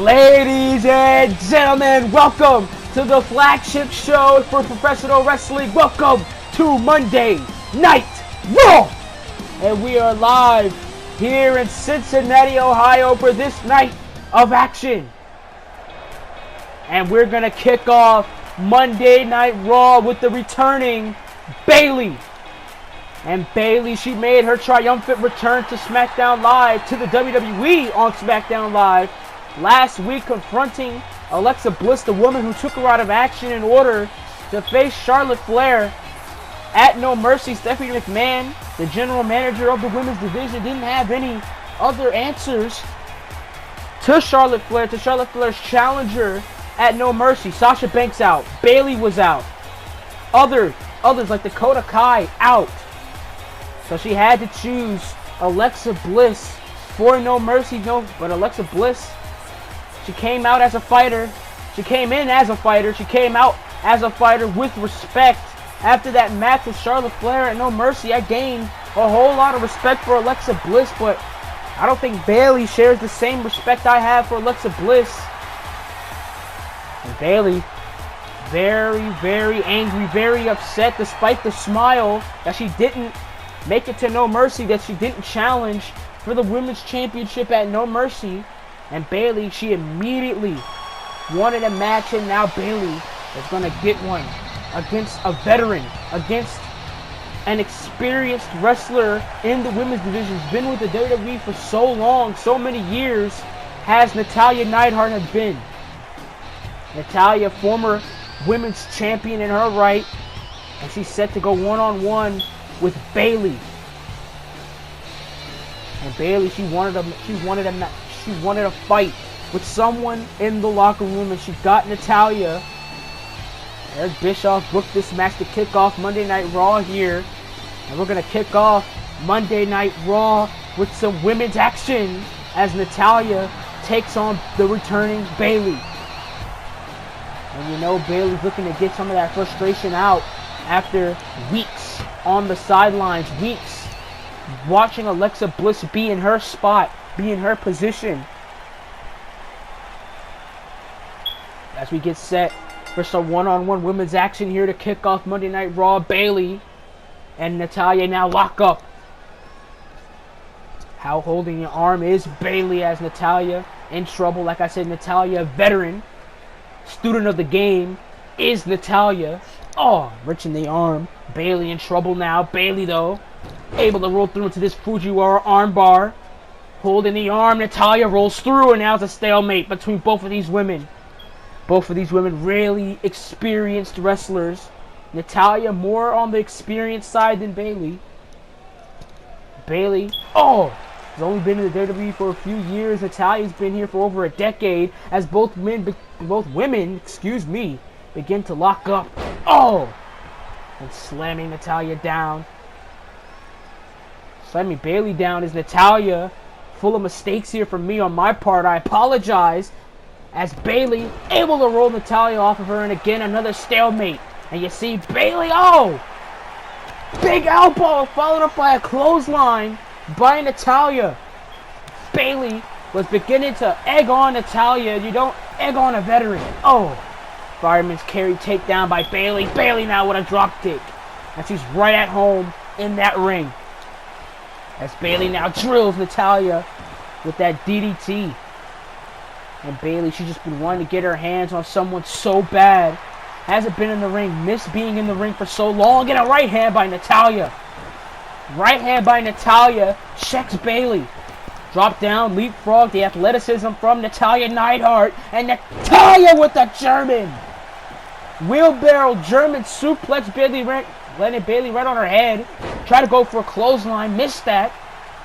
Ladies and gentlemen, welcome to the flagship show for professional wrestling. Welcome to Monday Night Raw. And we are live here in Cincinnati, Ohio for this night of action. And we're going to kick off Monday Night Raw with the returning Bayley. And Bayley, she made her triumphant return to SmackDown Live, to the WWE on SmackDown Live last week, confronting Alexa Bliss, the woman who took her out of action in order to face Charlotte Flair at No Mercy. Stephanie McMahon, the general manager of the women's division, didn't have any other answers to Charlotte Flair, to Charlotte Flair's challenger at No Mercy. Sasha Banks out. Bayley was out. Others like Dakota Kai out. So she had to choose Alexa Bliss for No Mercy. But Alexa Bliss, she came out as a fighter. She came in as a fighter. She came out as a fighter with respect. After that match with Charlotte Flair at No Mercy, I gained a whole lot of respect for Alexa Bliss, but I don't think Bayley shares the same respect I have for Alexa Bliss. And Bayley, very, very angry, very upset, despite the smile that she didn't make it to No Mercy, that she didn't challenge for the Women's Championship at No Mercy. And Bayley, she immediately wanted a match, and now Bayley is going to get one against a veteran, against an experienced wrestler in the women's division. She's been with the WWE for so long, so many years, has Natalya Neidhart have been. Natalya, former women's champion in her right, and she's set to go one-on-one with Bayley. And Bayley, she wanted a fight with someone in the locker room, and she got Natalya. Eric Bischoff booked this match to kick off Monday Night Raw here, and we're gonna kick off Monday Night Raw with some women's action as Natalya takes on the returning Bayley. And you know Bayley's looking to get some of that frustration out after weeks on the sidelines, weeks watching Alexa Bliss be in her spot, be in her position. As we get set for some one-on-one women's action here to kick off Monday Night Raw, Bayley and Natalya now lock up. How holding the arm is Bayley as Natalya in trouble. Like I said, Natalya, veteran, student of the game, is Natalya. Oh, wrenching the arm. Bayley in trouble now. Bayley, though, able to roll through into this Fujiwara armbar. Holding the arm. Natalya rolls through, and now it's a stalemate between both of these women. Both of these women really experienced wrestlers. Natalya more on the experienced side than Bayley. Bayley, has only been in the WWE for a few years. Natalya's been here for over a decade, as both women, begin to lock up. And slamming Natalya down. Slamming Bayley down is Natalya. Full of mistakes here from me on my part. I apologize. As Bayley able to roll Natalya off of her, and again another stalemate. And you see Bayley, big elbow followed up by a clothesline by Natalya. Bayley was beginning to egg on Natalya. You don't egg on a veteran. Fireman's carry takedown by Bayley. Bayley now with a drop kick. And she's right at home in that ring. As Bayley now drills Natalya with that DDT. And Bayley, she's just been wanting to get her hands on someone so bad. Hasn't been in the ring. Missed being in the ring for so long. And a right hand by Natalya. Right hand by Natalya. Checks Bayley. Drop down, leapfrog, the athleticism from Natalya Neidhart. And Natalya with the German. Wheelbarrow German suplex. Bayley landed Bayley right on her head. Try to go for a clothesline. Missed that.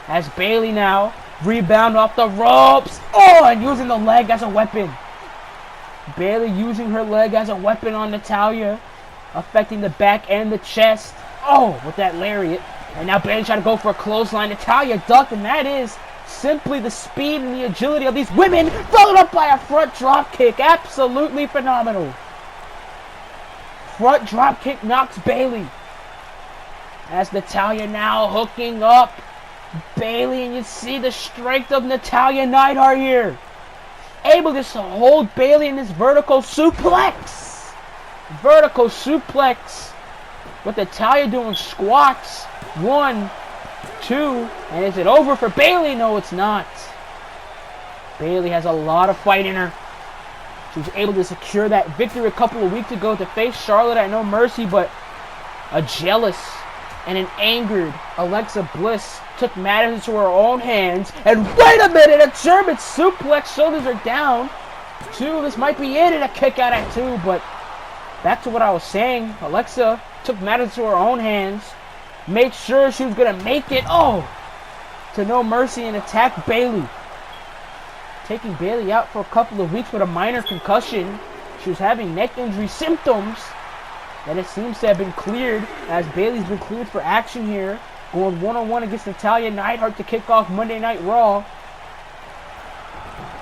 As Bayley now rebound off the ropes. And using the leg as a weapon. Bayley using her leg as a weapon on Natalya. Affecting the back and the chest. With that lariat. And now Bayley trying to go for a clothesline. Natalya ducked, and that is simply the speed and the agility of these women. Followed up by a front drop kick. Absolutely phenomenal. Front drop kick knocks Bayley. As Natalya now hooking up Bayley, and you see the strength of Natalya Neidhart here. able just to hold Bayley in this vertical suplex. Vertical suplex with Natalya doing squats. 1, 2, and is it over for Bayley? No, it's not. Bayley has a lot of fight in her. She was able to secure that victory a couple of weeks ago to face Charlotte at No Mercy, but a jealous and an angered Alexa Bliss took matters into her own hands. And wait a minute, a German suplex, shoulders are down. 2, this might be it, and a kick out at 2, but back to what I was saying. Alexa took matters into her own hands, made sure she was going to make it, to No Mercy and attack Bayley. Taking Bayley out for a couple of weeks with a minor concussion. She was having neck injury symptoms, and it seems to have been cleared, as Bayley's been cleared for action here, going one-on-one against Natalya Neidhart to kick off Monday Night Raw.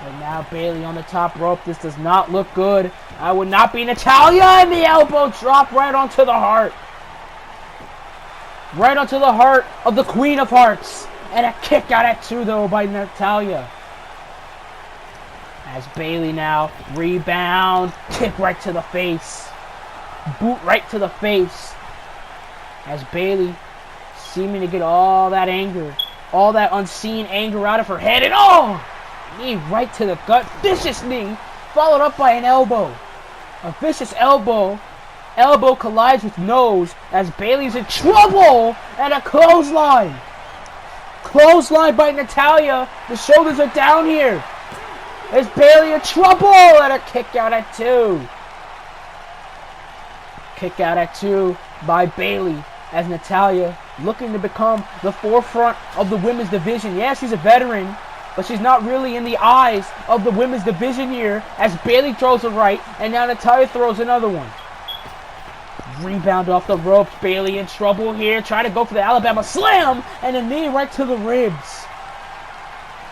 And now Bayley on the top rope. This does not look good. I would not be Natalya, and the elbow drop right onto the heart. Right onto the heart of the Queen of Hearts. And a kick out at 2, though, by Natalya. As Bayley now rebound, kick right to the face. Boot right to the face. As Bayley seeming to get all that anger, all that unseen anger out of her head, and knee right to the gut. Vicious knee, followed up by an elbow. A vicious elbow. Elbow collides with nose as Bayley's in trouble, and a clothesline. Clothesline by Natalya. The shoulders are down here. Is Bayley in trouble? And a kick out at 2. Kick out at 2 by Bayley as Natalya looking to become the forefront of the women's division. Yeah, she's a veteran, but she's not really in the eyes of the women's division here, as Bayley throws a right, and now Natalya throws another one. Rebound off the ropes. Bayley in trouble here, trying to go for the Alabama Slam, and a knee right to the ribs.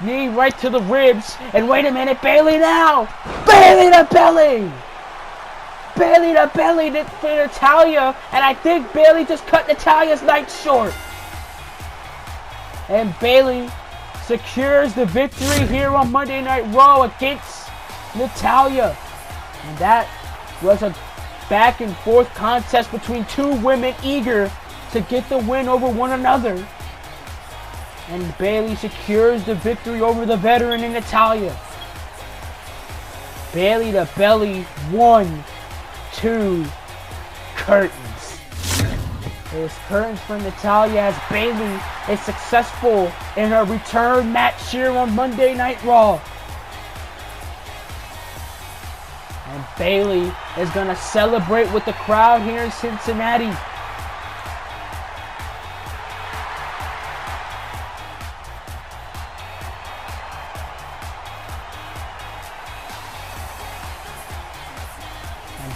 Knee right to the ribs, and wait a minute, Bayley now! Bayley to belly! Bayley to belly for Natalya, and I think Bayley just cut Natalya's night short. And Bayley secures the victory here on Monday Night Raw against Natalya. And that was a back and forth contest between 2 women eager to get the win over one another. And Bayley secures the victory over the veteran in Natalya. Bayley to belly, 1, 2, curtains. There's curtains for Natalya as Bayley is successful in her return match here on Monday Night Raw. And Bayley is going to celebrate with the crowd here in Cincinnati.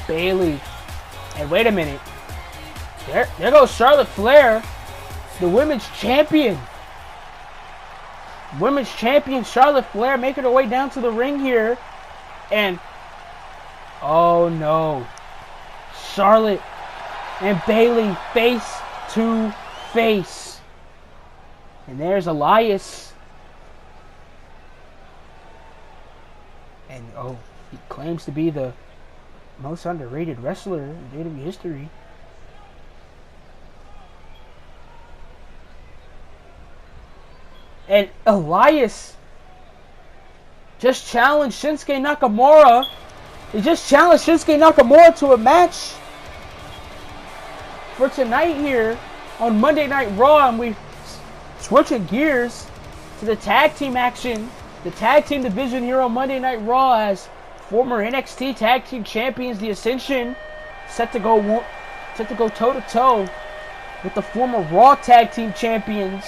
Bayley, and wait a minute, there goes Charlotte Flair, the women's champion. Women's champion Charlotte Flair making her way down to the ring here, and oh no, Charlotte and Bayley face to face, and there's Elias, and he claims to be the most underrated wrestler in WWE history. And Elias just challenged Shinsuke Nakamura. He just challenged Shinsuke Nakamura to a match for tonight here on Monday Night Raw, and we switching gears to the tag team action, the tag team division here on Monday Night Raw, as former NXT Tag Team Champions, The Ascension, set to go toe-to-toe with the former Raw Tag Team Champions,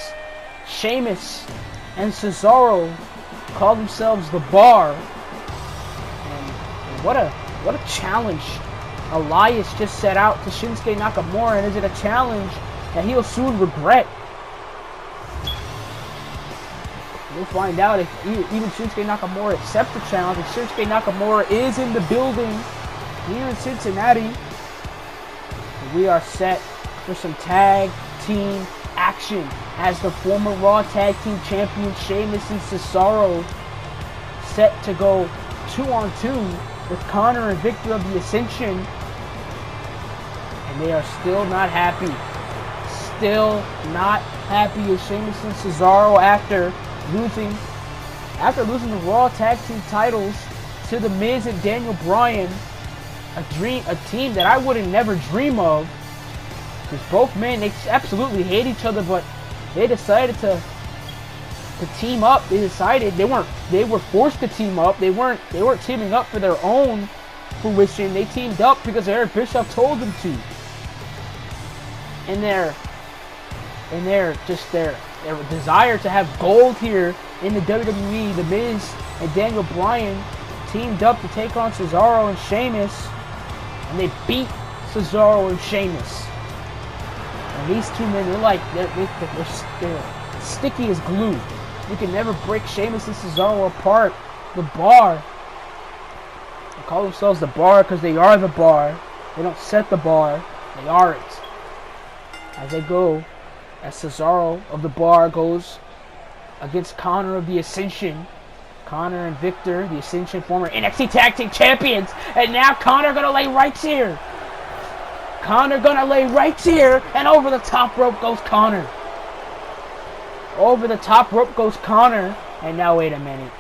Sheamus and Cesaro, call themselves The Bar. And what a challenge Elias just set out to Shinsuke Nakamura, and is it a challenge that he'll soon regret? We'll find out if even Shinsuke Nakamura accepts the challenge. And Shinsuke Nakamura is in the building here in Cincinnati. And we are set for some tag team action as the former Raw Tag Team Champion Sheamus and Cesaro set to go 2-on-2 with Connor and Victor of the Ascension. And they are still not happy. Still not happy with Sheamus and Cesaro after losing the Raw Tag Team titles to The Miz and Daniel Bryan. A team that I wouldn't never dream of. Because both men, they absolutely hate each other, but they decided to team up. They decided they were forced to team up. They weren't teaming up for their own fruition. They teamed up because Eric Bischoff told them to. And their desire to have gold here in the WWE, The Miz and Daniel Bryan teamed up to take on Cesaro and Sheamus, and they beat Cesaro and Sheamus. And these two men, they're sticky as glue. You can never break Sheamus and Cesaro apart. The Bar. They call themselves the Bar because they are the Bar. They don't set the bar. They are it. As Cesaro of the Bar goes against Connor of the Ascension. Connor and Victor, the Ascension, former NXT Tag Team Champions. And now Connor gonna lay rights here. And over the top rope goes Connor. And now wait a minute.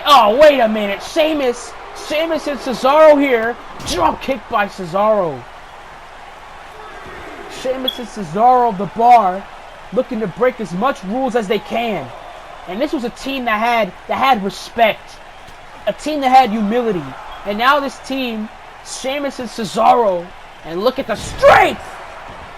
Oh, wait a minute. Sheamus and Cesaro here. Drop kick by Cesaro. Sheamus and Cesaro of the Bar looking to break as much rules as they can. And this was a team that had respect. A team that had humility. And now this team, Sheamus and Cesaro, and look at the strength!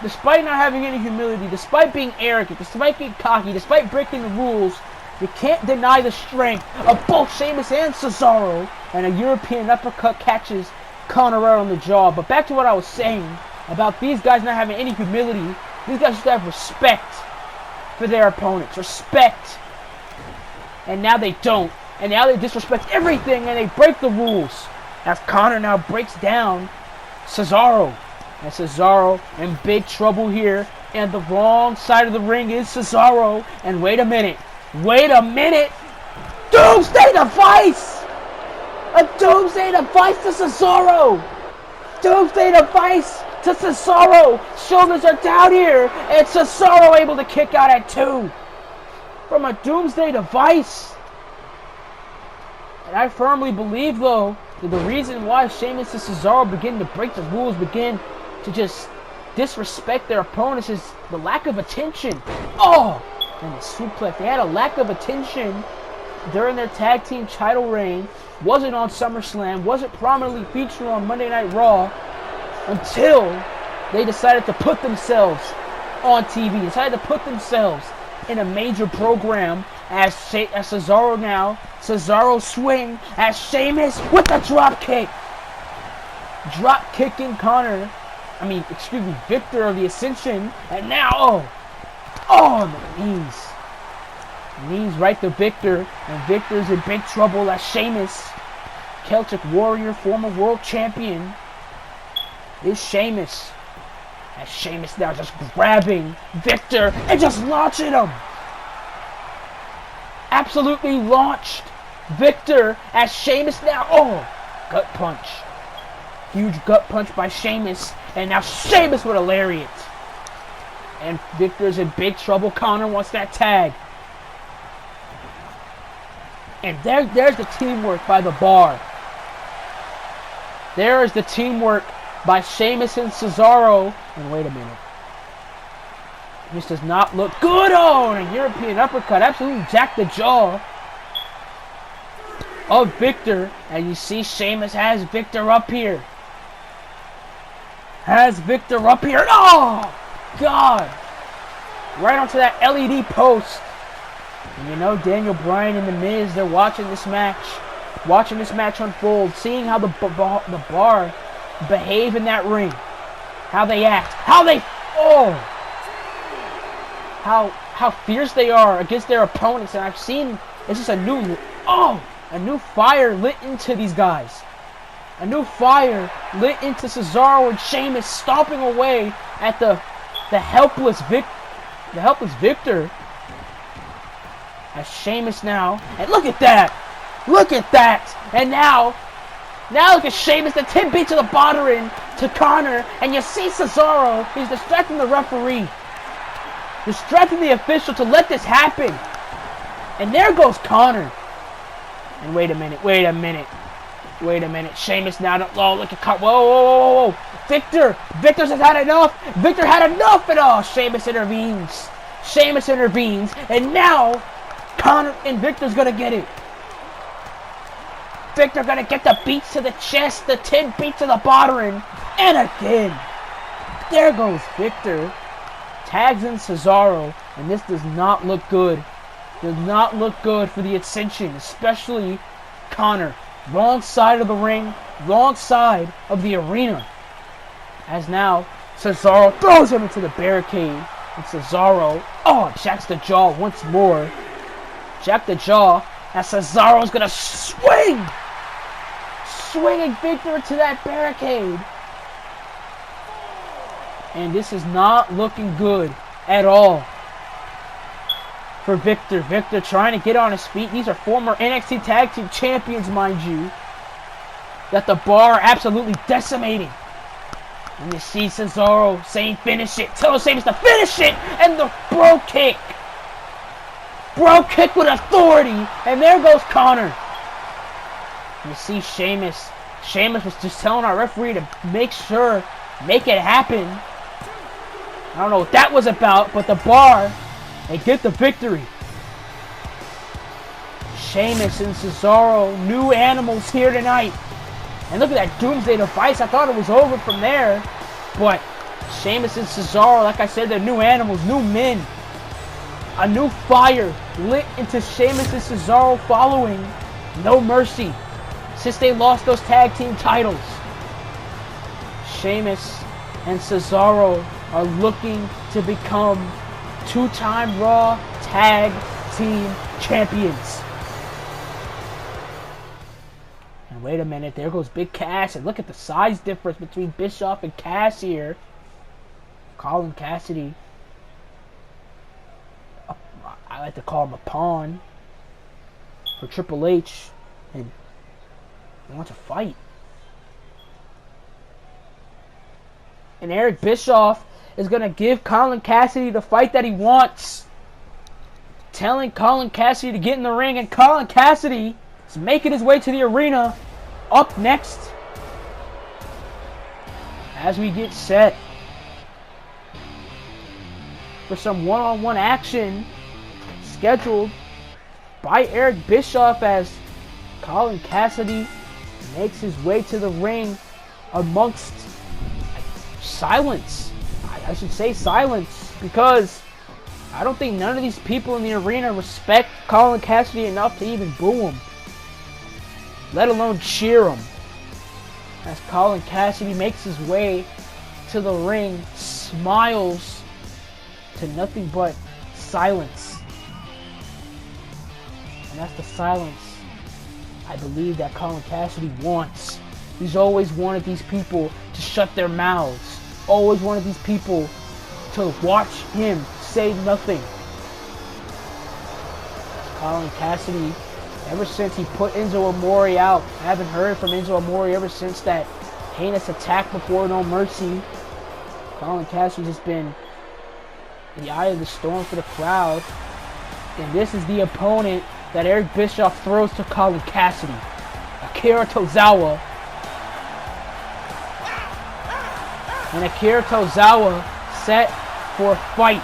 Despite not having any humility, despite being arrogant, despite being cocky, despite breaking the rules, you can't deny the strength of both Sheamus and Cesaro. And a European uppercut catches Connor out on the jaw. But back to what I was saying about these guys not having any humility. These guys used to have respect for their opponents. Respect. And now they don't. And now they disrespect everything and they break the rules. As Connor now breaks down Cesaro. And Cesaro in big trouble here. And the wrong side of the ring is Cesaro. And wait a minute. Doomsday device! A Doomsday device to Cesaro! Shoulders are down here. And Cesaro able to kick out at 2. From a Doomsday device. And I firmly believe, though, that the reason why Sheamus and Cesaro begin to break the rules, begin to just disrespect their opponents, is the lack of attention. Oh! And the suplex. They had a lack of attention during their tag team title reign. Wasn't on SummerSlam. Wasn't prominently featured on Monday Night Raw. Until they decided to put themselves on TV. Decided to put themselves in a major program as Cesaro now. Cesaro swing as Sheamus with the drop kick. Drop kicking Victor of the Ascension. And now, on the knees. Knees right to Victor. And Victor's in big trouble as Sheamus, Celtic Warrior, former world champion, is Sheamus. As Sheamus now just grabbing Victor and just launching him. Absolutely launched Victor as Sheamus now. Oh, gut punch. Huge gut punch by Sheamus. And now Sheamus with a lariat. And Victor's in big trouble. Connor wants that tag. And there's the teamwork by the Bar. There is the teamwork by Sheamus and Cesaro. And wait a minute. This does not look good. Oh, and a European uppercut. Absolutely jacked the jaw of Victor. And you see Sheamus has Victor up here. Oh, God. Right onto that LED post. And you know, Daniel Bryan and The Miz, they're watching this match. Watching this match unfold. Seeing how the Bar behave in that ring. How they act. How fierce they are against their opponents. And I've seen, it's just a new fire lit into these guys. A new fire lit into Cesaro and Sheamus, stomping away at the helpless Victor. As Sheamus now, and look at that! Look at that. And now look at Sheamus, the 10 beat to the bottom to Connor. And you see Cesaro, he's distracting the referee. Distracting the official to let this happen. And there goes Connor. And wait a minute. Sheamus now, oh, look at Connor. Whoa. Victor's had enough. Victor had enough at all. Sheamus intervenes. And now Connor and Victor's gonna get it. Victor gonna get the beats to the chest, the 10 beats to the bottom, and again. There goes Victor. Tags in Cesaro, and this does not look good. Does not look good for the Ascension, especially Connor. Wrong side of the ring, wrong side of the arena. As now, Cesaro throws him into the barricade. And Cesaro, jacks the jaw once more. Jack the jaw, as Cesaro's gonna swing! Swinging Victor into that barricade. And this is not looking good at all for Victor. Victor trying to get on his feet. These are former NXT Tag Team Champions, mind you, that the Bar are absolutely decimating. And you see Cesaro saying finish it. Tell Sheamus to finish it. And the bro kick. Bro kick with authority. And there goes Connor. You see Sheamus. Sheamus was just telling our referee to make it happen. I don't know what that was about, but the Bar, they get the victory. Sheamus and Cesaro, new animals here tonight. And look at that Doomsday device. I thought it was over from there. But Sheamus and Cesaro, like I said, they're new animals, new men. A new fire lit into Sheamus and Cesaro following No Mercy since they lost those tag team titles. Sheamus and Cesaro are looking to become two-time Raw Tag Team Champions. And wait a minute, there goes Big Cass. And look at the size difference between Bischoff and Cass here. Colin Cassidy. I like to call him a pawn for Triple H. And he wants to fight. And Eric Bischoff is going to give Colin Cassidy the fight that he wants. Telling Colin Cassidy to get in the ring. And Colin Cassidy is making his way to the arena. Up next, as we get set for some one-on-one action scheduled by Eric Bischoff, as Colin Cassidy makes his way to the ring amongst silence. I should say silence, because I don't think none of these people in the arena respect Colin Cassidy enough to even boo him, let alone cheer him. As Colin Cassidy makes his way to the ring, smiles to nothing but silence. And that's the silence I believe that Colin Cassidy wants. He's always wanted these people to shut their mouths. Always wanted these people to watch him say nothing. Colin Cassidy, ever since he put Enzo Amore out, I haven't heard from Enzo Amore ever since that heinous attack before No Mercy. Colin Cassidy's just been the eye of the storm for the crowd. And this is the opponent that Eric Bischoff throws to Colin Cassidy. Akira Tozawa. And Akira Tozawa set for a fight.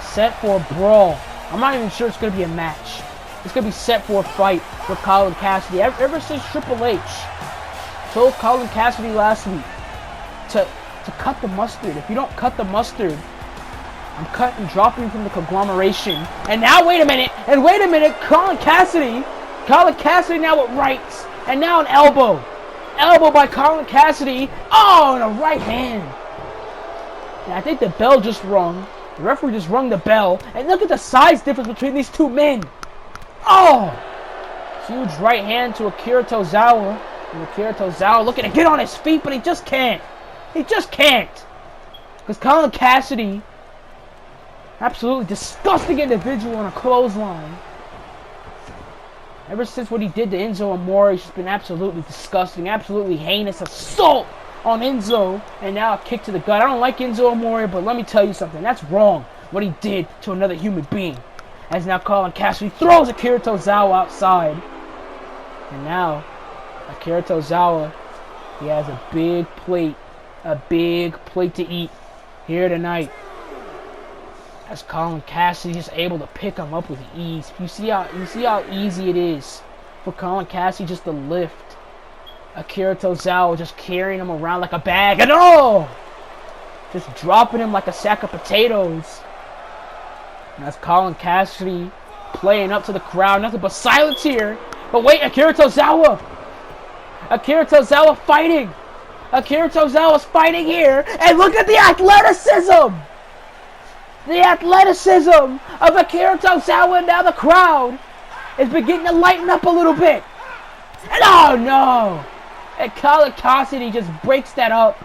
Set for a brawl. I'm not even sure it's going to be a match. It's going to be set for a fight with Colin Cassidy. Ever since Triple H told Colin Cassidy last week to cut the mustard. If you don't cut the mustard, I'm cutting, dropping from the conglomeration. And now, wait a minute. Colin Cassidy now with rights. And now an elbow. Elbow by Colin Cassidy. Oh, and a right hand. And I think the bell just rung. The referee just rung the bell. And look at the size difference between these two men. Oh! Huge right hand to Akira Tozawa. And Akira Tozawa looking to get on his feet, but he just can't. He just can't. Because Colin Cassidy, absolutely disgusting individual on a clothesline. Ever since what he did to Enzo Amore, he's just been absolutely disgusting, absolutely heinous assault on Enzo, and now a kick to the gut. I don't like Enzo Amore, but let me tell you something. That's wrong, what he did to another human being. As now Colin Cassidy throws Akira Tozawa outside. And now, Akira Tozawa, he has a big plate to eat here tonight. As Colin Cassidy is able to pick him up with ease. You see how easy it is for Colin Cassidy just to lift Akira Tozawa, just carrying him around like a bag, and just dropping him like a sack of potatoes. And that's Colin Cassidy playing up to the crowd, nothing but silence here. But wait, Akira Tozawa fighting. Akira Tozawa's fighting here, and look at the athleticism. The athleticism of Akira Tozawa, and now the crowd is beginning to lighten up a little bit. And oh no! And Colin Cassidy just breaks that up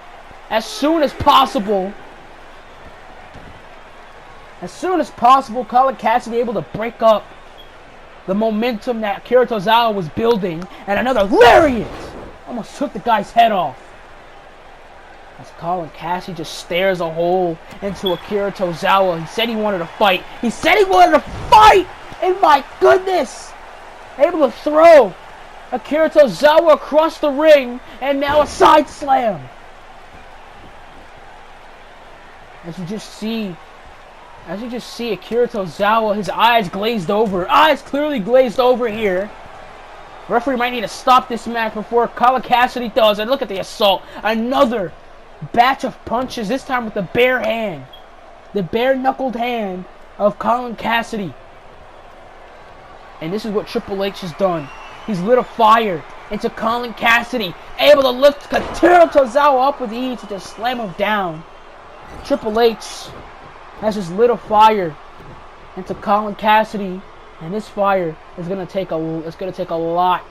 as soon as possible. As soon as possible, Colin Cassidy able to break up the momentum that Akira Tozawa was building, and another lariat almost took the guy's head off. As Colin Cassidy just stares a hole into Akira Tozawa. He said he wanted to fight. And my goodness! Able to throw Akira Tozawa across the ring, and now a side slam. As you just see Akira Tozawa, his eyes glazed over. Eyes clearly glazed over here. Referee might need to stop this match before Colin Cassidy does. And look at the assault. Another batch of punches, this time with the bare hand. The bare-knuckled hand of Colin Cassidy. And this is what Triple H has done. He's lit a fire into Colin Cassidy, able to lift Akira Tozawa up with ease to just slam him down. Triple H has just lit a fire into Colin Cassidy, and this fire is gonna take a lot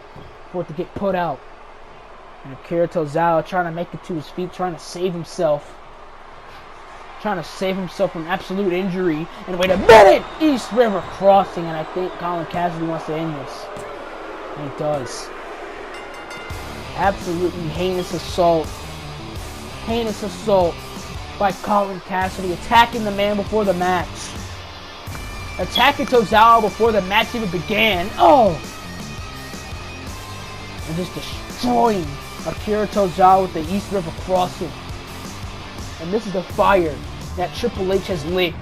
for it to get put out. And Akira Tozawa trying to make it to his feet, trying to save himself from absolute injury. And wait a minute! East River crossing, and I think Colin Cassidy wants to end this. And he does. Absolutely heinous assault. Heinous assault by Colin Cassidy, attacking the man before the match. Attacking Tozawa before the match even began. And just destroying Akira Tozawa with the East River crossing. And this is the fire that Triple H has lit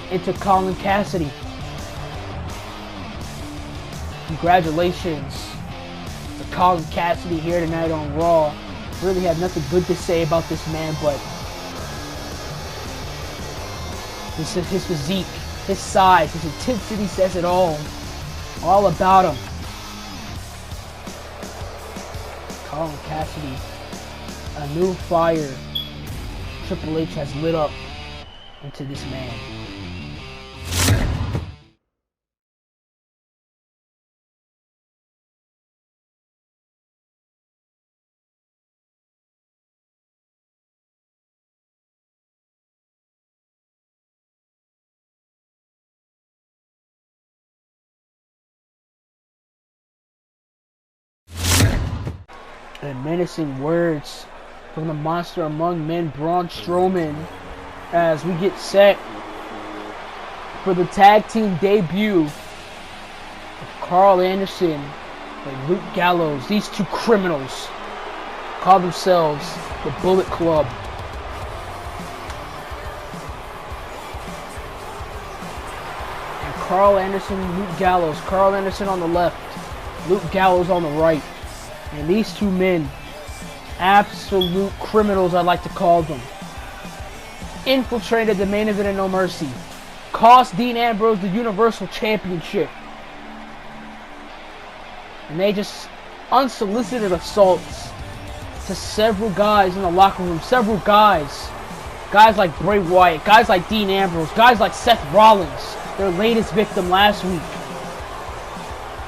into Colin Cassidy. Congratulations to Colin Cassidy here tonight on Raw. Really have nothing good to say about this man, but his physique, his size, his intensity says it all. All about him. Colin Cassidy, a new fire Triple H has lit up into this man. And menacing words from the monster among men, Braun Strowman, as we get set for the tag team debut of Carl Anderson and Luke Gallows. These two criminals call themselves the Bullet Club. And Carl Anderson and Luke Gallows. Carl Anderson on the left, Luke Gallows on the right. And these two men, absolute criminals, I like to call them, infiltrated the main event of No Mercy, cost Dean Ambrose the Universal Championship, and they just unsolicited assaults to several guys in the locker room, several guys like Bray Wyatt, guys like Dean Ambrose, guys like Seth Rollins, their latest victim last week.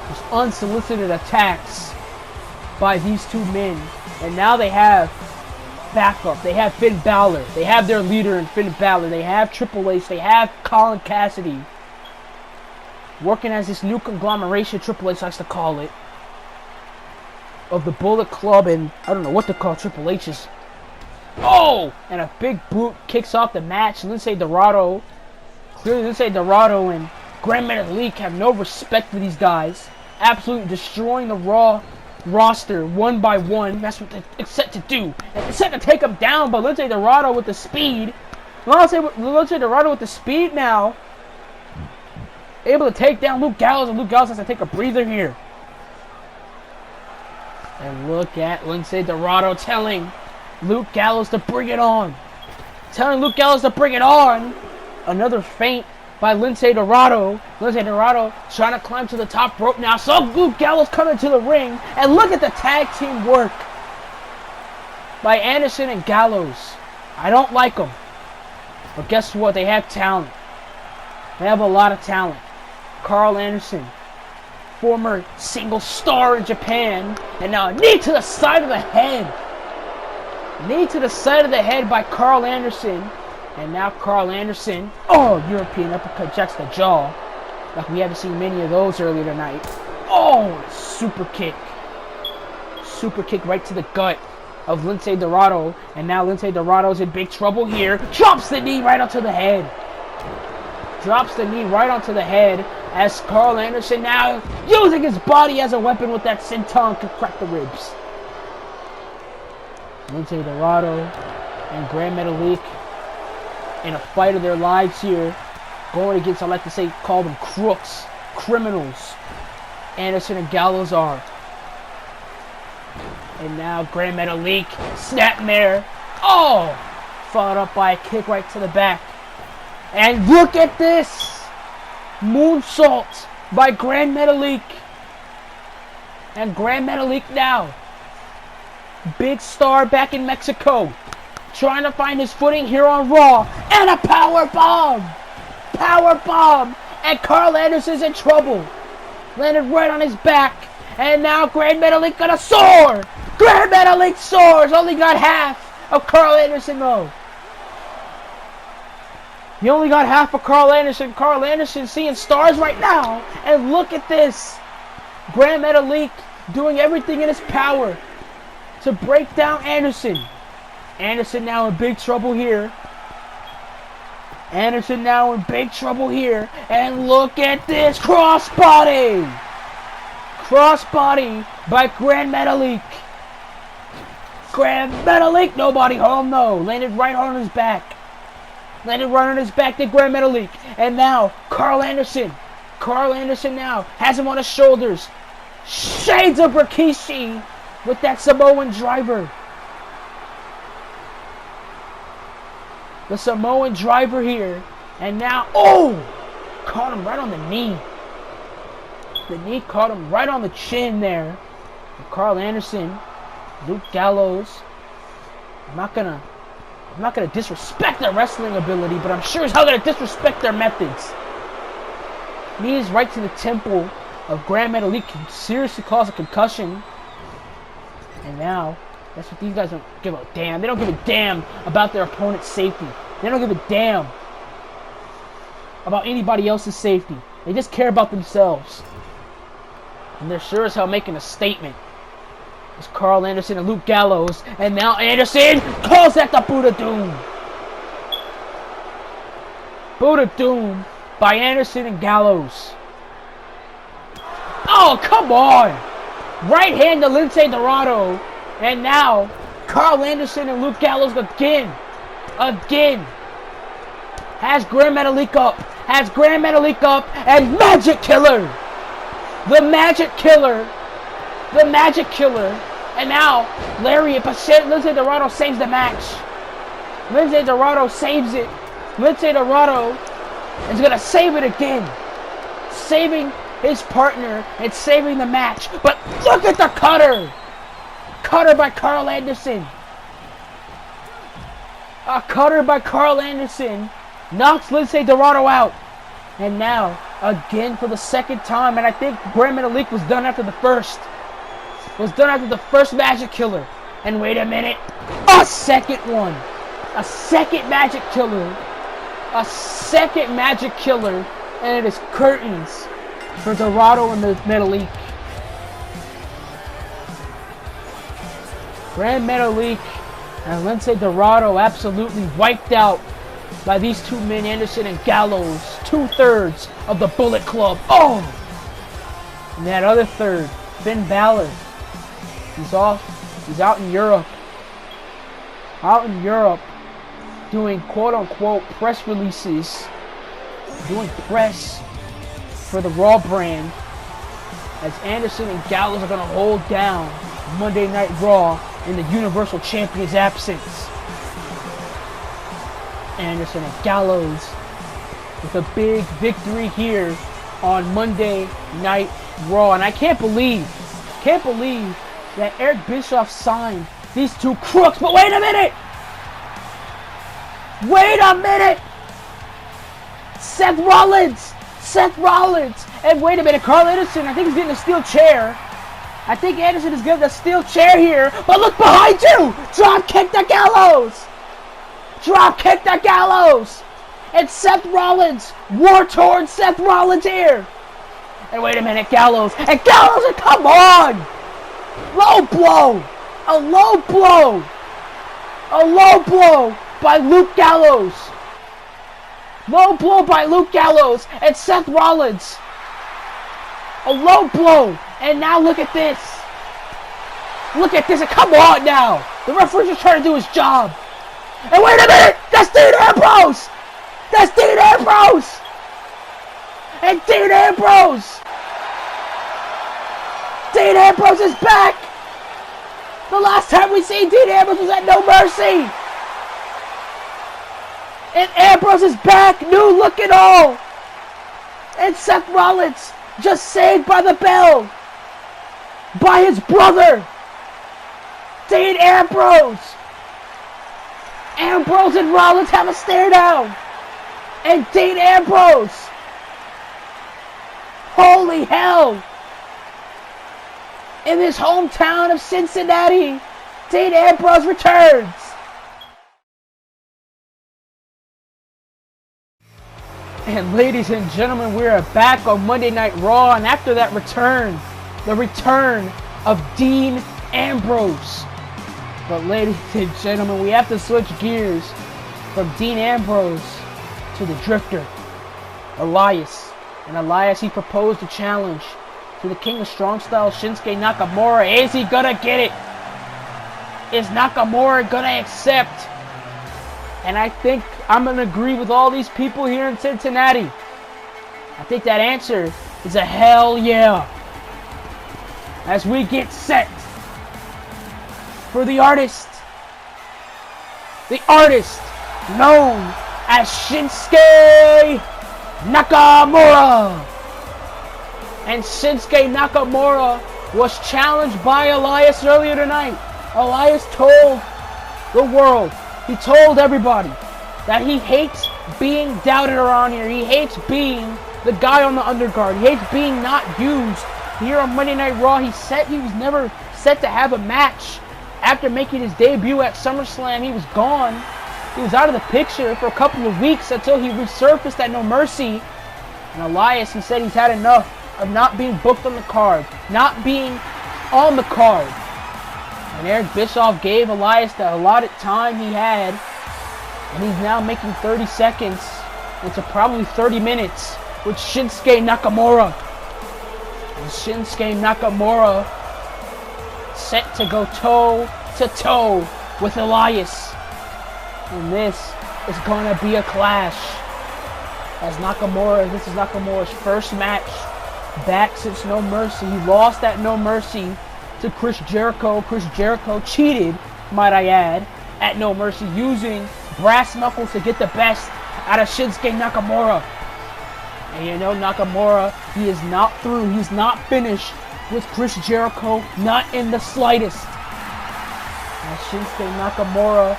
Just unsolicited attacks by these two men, and now they have backup. They have Finn Balor. They have their leader in Finn Balor. They have Triple H. They have Colin Cassidy. working as this new conglomeration, Triple H likes to call it, of the Bullet Club, and I don't know what to call Triple H's. Oh! And a big boot kicks off the match. Lince Dorado, clearly Lince Dorado and Grand Metalik have no respect for these guys. Absolutely destroying the Raw roster one by one. That's what it's set to do. It's set to take them down, but Lince Dorado with the speed. Lince Dorado with the speed now. Able to take down Luke Gallows, and Luke Gallows has to take a breather here. And look at Lince Dorado telling Luke Gallows to bring it on. Telling Luke Gallows to bring it on. Another feint by Lince Dorado. Lince Dorado trying to climb to the top rope now. So Luke Gallows coming to the ring. And look at the tag team work by Anderson and Gallows. I don't like them. But guess what? They have talent. They have a lot of talent. Carl Anderson, former single star in Japan. And now a knee to the side of the head. Knee to the side of the head by Carl Anderson. And now Carl Anderson, European uppercut jacks the jaw. Like we haven't seen many of those earlier tonight. Super kick. Super kick right to the gut of Lince Dorado. And now Lince Dorado's in big trouble here. Drops the knee right onto the head. Drops the knee right onto the head as Carl Anderson now using his body as a weapon with that senton to crack the ribs. Lince Dorado and Grand Metalik in a fight of their lives here, going against, I like to say, call them crooks, criminals. Anderson and Gallows are. And now Grand Metalik, snapmare. Followed up by a kick right to the back. And look at this! Moonsault by Grand Metalik. And Grand Metalik now, big star back in Mexico, trying to find his footing here on Raw. And a power bomb! Power bomb! And Carl Anderson's in trouble. Landed right on his back. And now Grand Metalik gonna soar! Grand Metalik soars! Only got half of Carl Anderson though. He only got half of Carl Anderson. Carl Anderson seeing stars right now. And look at this. Grand Metalik doing everything in his power to break down Anderson. Anderson now in big trouble here. Anderson now in big trouble here. And look at this. Crossbody. Crossbody by Grand Metalik. Grand Metalik. Nobody home though. Landed right on his back. Landed right on his back to Grand Metalik. And now Carl Anderson. Carl Anderson now has him on his shoulders. Shades of Rikishi with that Samoan driver. The Samoan driver here. And now, caught him right on the knee. The knee caught him right on the chin there. And Carl Anderson, Luke Gallows. I'm not gonna disrespect their wrestling ability, but I'm sure as hell gonna disrespect their methods. Knees right to the temple of Grand Metalik can seriously cause a concussion. And now, that's what these guys don't give a damn. They don't give a damn about their opponent's safety. They don't give a damn about anybody else's safety. They just care about themselves. And they're sure as hell making a statement. It's Carl Anderson and Luke Gallows. And now Anderson calls that the Buddha Doom. Buddha Doom by Anderson and Gallows. Oh, come on. Right hand to Lince Dorado. And now Carl Anderson and Luke Gallows again. Has Grand Metalik up. Has Grand Metalik up. And Magic Killer. The Magic Killer. The Magic Killer. And now Lariat, but Lince Dorado saves the match. Lince Dorado saves it. Lince Dorado is going to save it again. Saving his partner and saving the match. But look at the cutter. Cutter by Carl Anderson. A cutter by Carl Anderson knocks Lince Dorado out. And now, again for the second time. And I think Grand Metalik was done after the first. Was done after the first Magic Killer. And wait a minute. A second one. A second Magic Killer. A second Magic Killer. And it is curtains for Dorado in the Metalik. Grand Metalik and Lince Dorado absolutely wiped out by these two men, Anderson and Gallows. 2/3 of the Bullet Club. Oh! And that other third, Finn Balor. He's off. He's out in Europe. Out in Europe doing quote-unquote press releases. Doing press for the Raw brand. As Anderson and Gallows are going to hold down Monday Night Raw in the Universal Champion's absence. Anderson and Gallows with a big victory here on Monday Night Raw. And I can't believe that Eric Bischoff signed these two crooks. But wait a minute! Wait a minute! Seth Rollins! And wait a minute, Carl Anderson, I think he's getting a steel chair. I think Anderson is getting a steel chair here. But look behind you! Drop kick the Gallows! Drop kick the Gallows! And Seth Rollins! War torn Seth Rollins here! And wait a minute, Gallows! And Gallows, and come on! Low blow! A low blow! A low blow by Luke Gallows! Low blow by Luke Gallows and Seth Rollins! A low blow! And now look at this! Look at this, and come on now! The referee's just trying to do his job! And wait a minute! That's Dean Ambrose! That's Dean Ambrose! And Dean Ambrose! Dean Ambrose is back! The last time we seen Dean Ambrose was at No Mercy! And Ambrose is back, new look and all! And Seth Rollins just saved by the bell! By his brother! Dean Ambrose! Ambrose and Rollins have a stare down! And Dean Ambrose! Holy hell! In his hometown of Cincinnati, Dean Ambrose returns! And ladies and gentlemen, we are back on Monday Night Raw, and after that return, the return of Dean Ambrose. But ladies and gentlemen, we have to switch gears from Dean Ambrose to the Drifter, Elias. And Elias, he proposed a challenge to the King of Strong Style, Shinsuke Nakamura. Is he gonna get it? Is Nakamura gonna accept? And I think I'm gonna agree with all these people here in Cincinnati. I think that answer is a hell yeah. As we get set for the artist known as Shinsuke Nakamura. And Shinsuke Nakamura was challenged by Elias earlier tonight. Elias told the world, he told everybody that he hates being doubted around here. He hates being the guy on the undercard. He hates being not used here on Monday Night Raw. He said he was never set to have a match. After making his debut at SummerSlam, he was gone. He was out of the picture for a couple of weeks until he resurfaced at No Mercy. And Elias, he said he's had enough of not being booked on the card, not being on the card. And Eric Bischoff gave Elias the allotted time he had, and he's now making 30 seconds into probably 30 minutes with Shinsuke Nakamura. And Shinsuke Nakamura set to go toe-to-toe with Elias. And this is going to be a clash. As Nakamura, this is Nakamura's first match back since No Mercy. He lost at No Mercy to Chris Jericho. Chris Jericho cheated, might I add, at No Mercy, using brass knuckles to get the best out of Shinsuke Nakamura. And you know, Nakamura, he is not through. He's not finished with Chris Jericho, not in the slightest. And Shinsuke Nakamura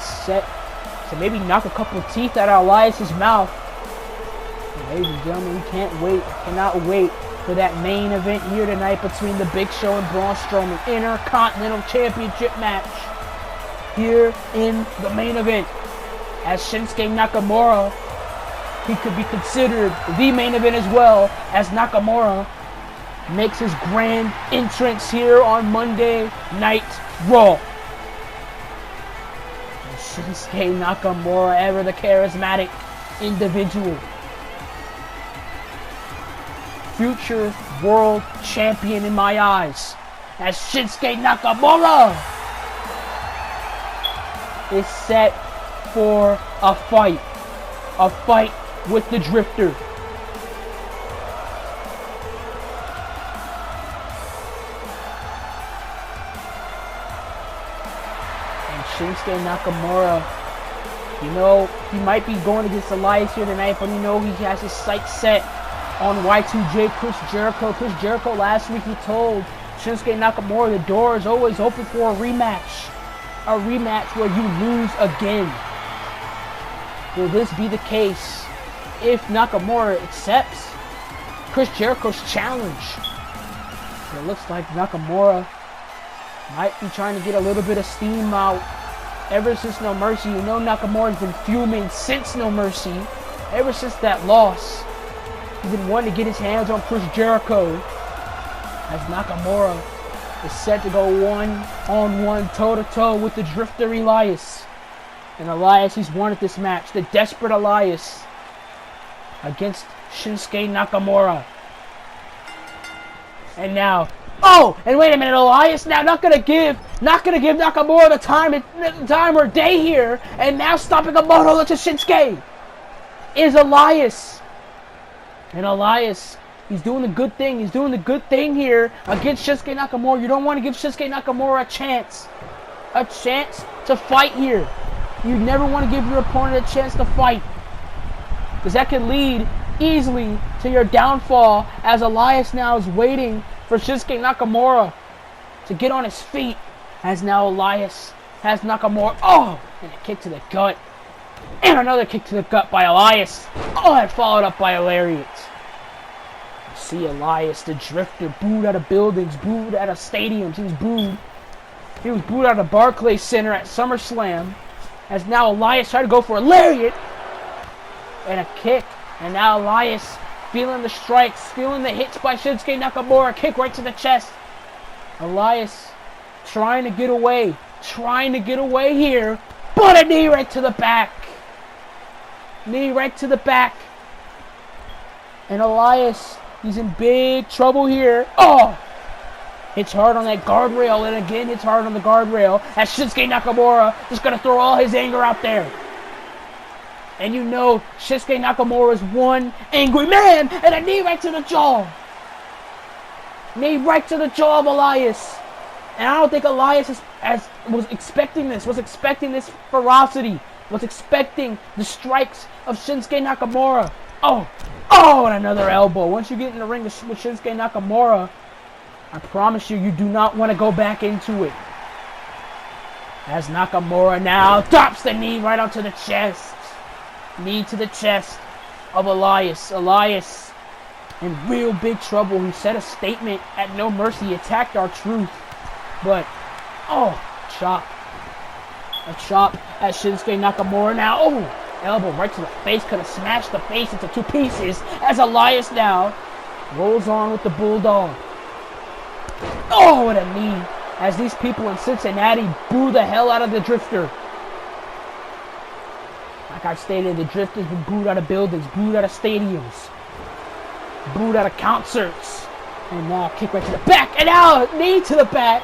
set to maybe knock a couple of teeth out of Elias' mouth. And ladies and gentlemen, we cannot wait for that main event here tonight between the Big Show and Braun Strowman. Intercontinental Championship match here in the main event. As Shinsuke Nakamura, he could be considered the main event as well, as Nakamura makes his grand entrance here on Monday Night Raw. And Shinsuke Nakamura, ever the charismatic individual, future world champion in my eyes, as Shinsuke Nakamura is set for a fight with the Drifter. And Shinsuke Nakamura, you know, he might be going against Elias here tonight, but you know he has his sights set on Y2J Chris Jericho. Chris Jericho last week, he told Shinsuke Nakamura the door is always open for a rematch. A rematch where you lose again. Will this be the case if Nakamura accepts Chris Jericho's challenge? It looks like Nakamura might be trying to get a little bit of steam out ever since No Mercy. You know Nakamura's been fuming since No Mercy. Ever since that loss, he's been wanting to get his hands on Chris Jericho, as Nakamura is set to go one-on-one, toe-to-toe with the Drifter Elias. And Elias, he's wanted this match. The desperate Elias against Shinsuke Nakamura. And now, oh, and wait a minute, Elias now not gonna give Nakamura the time or day here, and now stopping a moto to Shinsuke is Elias. And Elias, he's doing the good thing. He's doing the good thing here against Shinsuke Nakamura. You don't want to give Shinsuke Nakamura a chance to fight here. You never want to give your opponent a chance to fight, because that can lead easily to your downfall, as Elias now is waiting for Shinsuke Nakamura to get on his feet, as now Elias has Nakamura. Oh, and a kick to the gut. And another kick to the gut by Elias. Oh, and followed up by a lariat. See Elias, the Drifter, booed out of buildings, booed out of stadiums. He was booed out of Barclays Center at SummerSlam. As now Elias tried to go for a lariat and a kick. And now Elias feeling the strikes, feeling the hits by Shinsuke Nakamura. Kick right to the chest. Elias trying to get away here. But a knee right to the back. Knee right to the back. And Elias, he's in big trouble here. Oh! Hits hard on that guardrail, and again hits hard on the guardrail, as Shinsuke Nakamura just gonna throw all his anger out there. And you know Shinsuke Nakamura is one angry man, and a knee right to the jaw. Knee right to the jaw of Elias. And I don't think Elias was expecting this ferocity, was expecting the strikes of Shinsuke Nakamura. Oh, and another elbow. Once you get in the ring with Shinsuke Nakamura, I promise you do not want to go back into it. As Nakamura now drops the knee right onto the chest. Knee to the chest of Elias. Elias in real big trouble. He said a statement at No Mercy. He attacked our truth. But, chop. A chop at Shinsuke Nakamura now. Oh, elbow right to the face. Could have smashed the face into two pieces. As Elias now rolls on with the Bulldog. Oh, what a knee. As these people in Cincinnati boo the hell out of the Drifter. Like I stated, the Drifter's been booed out of buildings, booed out of stadiums, booed out of concerts. And now kick right to the back. And now knee to the back.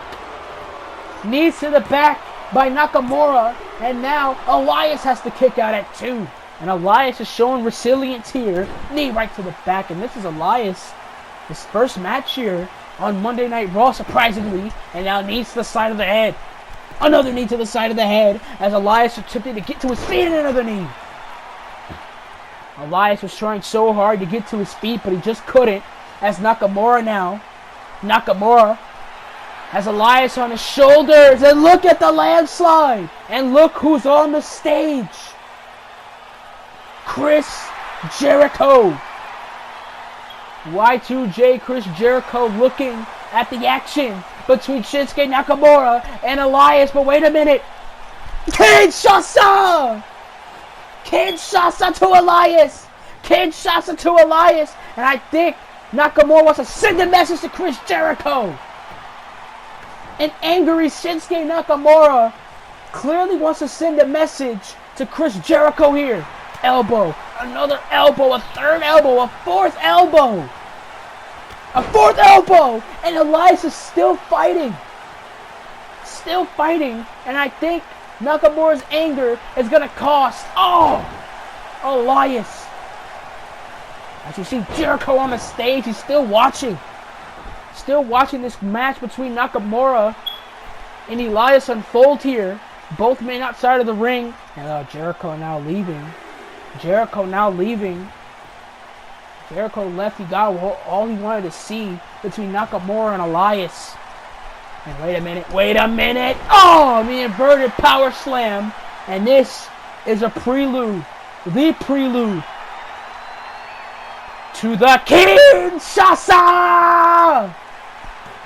Knee to the back by Nakamura. And now Elias has to kick out at 2. And Elias is showing resilience here. Knee right to the back. And this is Elias, his first match here on Monday Night Raw, surprisingly. And now knee to the side of the head. Another knee to the side of the head, as Elias attempted to get to his feet, and another knee. Elias was trying so hard to get to his feet, but he just couldn't. As Nakamura has Elias on his shoulders, and look at the landslide. And look who's on the stage. Chris Jericho. Y2J Chris Jericho looking at the action between Shinsuke Nakamura and Elias. But wait a minute. Kinshasa! Kinshasa to Elias. Kinshasa to Elias. And I think Nakamura wants to send a message to Chris Jericho. An angry Shinsuke Nakamura clearly wants to send a message to Chris Jericho here. Elbow, another elbow, a third elbow, a fourth elbow. A fourth elbow! And Elias is still fighting. Still fighting. And I think Nakamura's anger is going to cost. Oh! Elias. As you see Jericho on the stage, he's still watching. Still watching this match between Nakamura and Elias unfold here. Both men outside of the ring. And Jericho now leaving. Jericho now leaving. Jericho left. He got all he wanted to see between Nakamura and Elias. And wait a minute. Wait a minute. Oh, the inverted power slam. And this is a prelude. The prelude to the Kinshasa!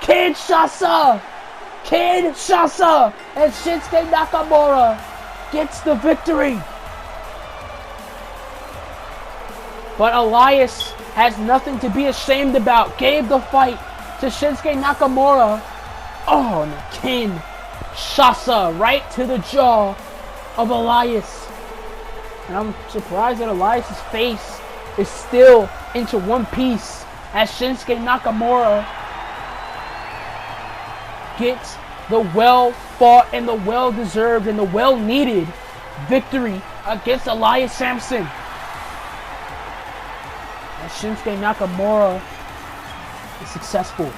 Kinshasa! Kinshasa! And Shinsuke Nakamura gets the victory. But Elias has nothing to be ashamed about. Gave the fight to Shinsuke Nakamura. Oh, and Kinshasa right to the jaw of Elias. And I'm surprised that Elias' face is still into one piece as Shinsuke Nakamura gets the well-fought and the well-deserved and the well-needed victory against Elias Sampson. And Shinsuke Nakamura is successful.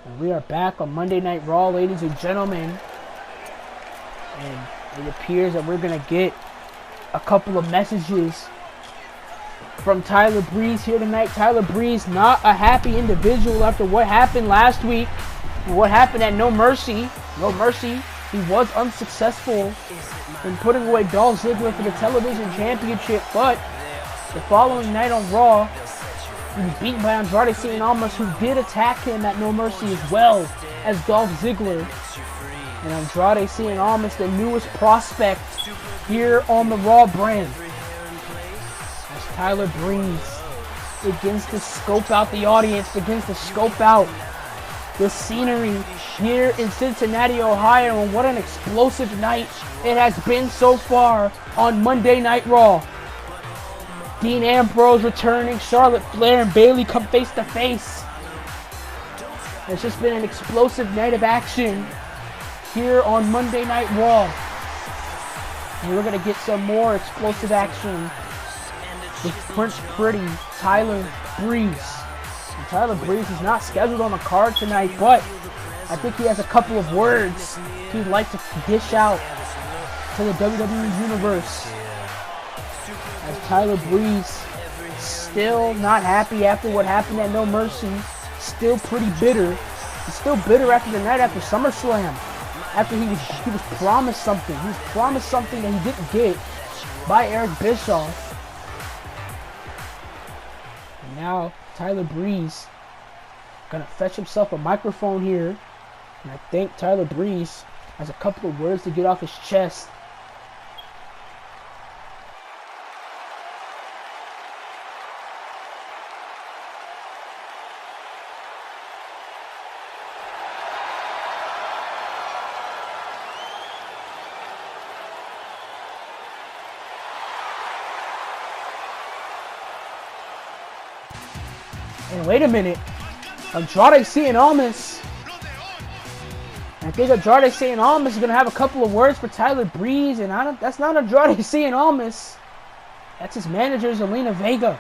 And we are back on Monday Night Raw, ladies and gentlemen. And it appears that we're going to get a couple of messages from Tyler Breeze here tonight. Tyler Breeze, not a happy individual after what happened last week. What happened at No Mercy. No Mercy. He was unsuccessful in putting away Dolph Ziggler for the television championship. But the following night on Raw, he was beaten by Andrade Cien Almas, who did attack him at No Mercy as well as Dolph Ziggler. And Andrade Cien Almas, the newest prospect here on the Raw brand. As Tyler Breeze begins to scope out the audience, begins to scope out the scenery here in Cincinnati, Ohio. And what an explosive night it has been so far on Monday Night Raw. Dean Ambrose returning, Charlotte Flair and Bayley come face to face. It's just been an explosive night of action here on Monday Night Raw. And we're going to get some more explosive action with Prince Pretty, Tyler Breeze. And Tyler Breeze is not scheduled on the card tonight, but I think he has a couple of words he'd like to dish out to the WWE Universe. As Tyler Breeze, still not happy after what happened at No Mercy. Still pretty bitter. He's still bitter after the night after SummerSlam. After he was promised something. He was promised something that he didn't get by Eric Bischoff. And now Tyler Breeze gonna fetch himself a microphone here. And I think Tyler Breeze has a couple of words to get off his chest. And wait a minute, Andrade Cien Almas. I think Andrade Cien Almas is going to have a couple of words for Tyler Breeze, and that's not Andrade Cien Almas. That's his manager, Zelina Vega.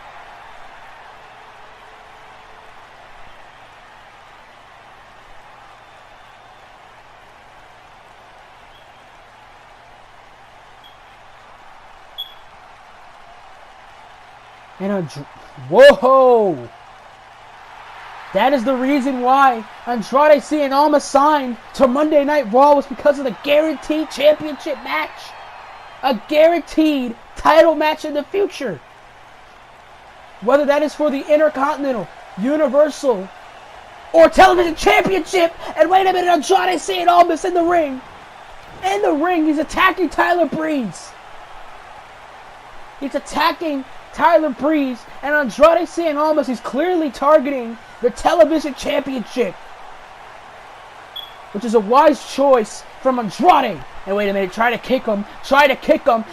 And whoa! That is the reason why Andrade Cien Almas signed to Monday Night Raw, was because of the guaranteed championship match. A guaranteed title match in the future. Whether that is for the Intercontinental, Universal, or Television Championship. And wait a minute, Andrade Cien Almas in the ring. in the ring. He's attacking Tyler Breeze. He's attacking Tyler Breeze, and Andrade Cien Almas is clearly targeting the television championship, which is a wise choice from Andrade. And wait a minute, try to kick him,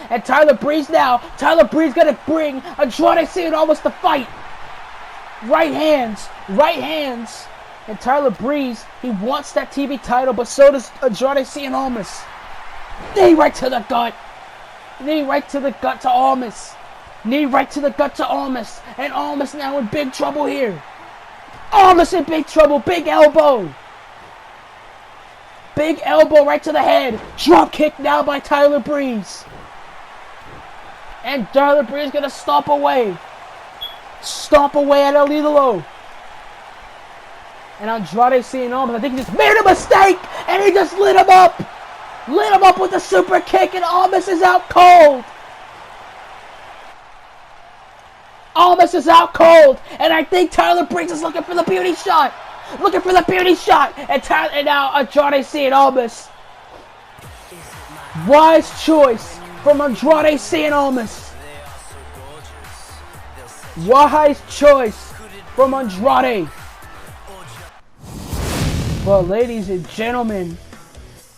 and Tyler Breeze gonna bring Andrade Cien Almas to fight. Right hands, and Tyler Breeze, he wants that TV title, but so does Andrade Cien Almas. Knee right to the gut to Almas. And Almas now in big trouble here. Almas in big trouble, big elbow right to the head. Drop kick now by Tyler Breeze. And Tyler Breeze gonna stomp away at El Idolo. And Andrade Cien Almas, I think he just made a mistake, and he just lit him up with a super kick, and Almas is out cold. And I think Tyler Breeze is looking for the beauty shot. And now Andrade Cien Almas. Wise choice from Andrade Cien Almas. Well, ladies and gentlemen,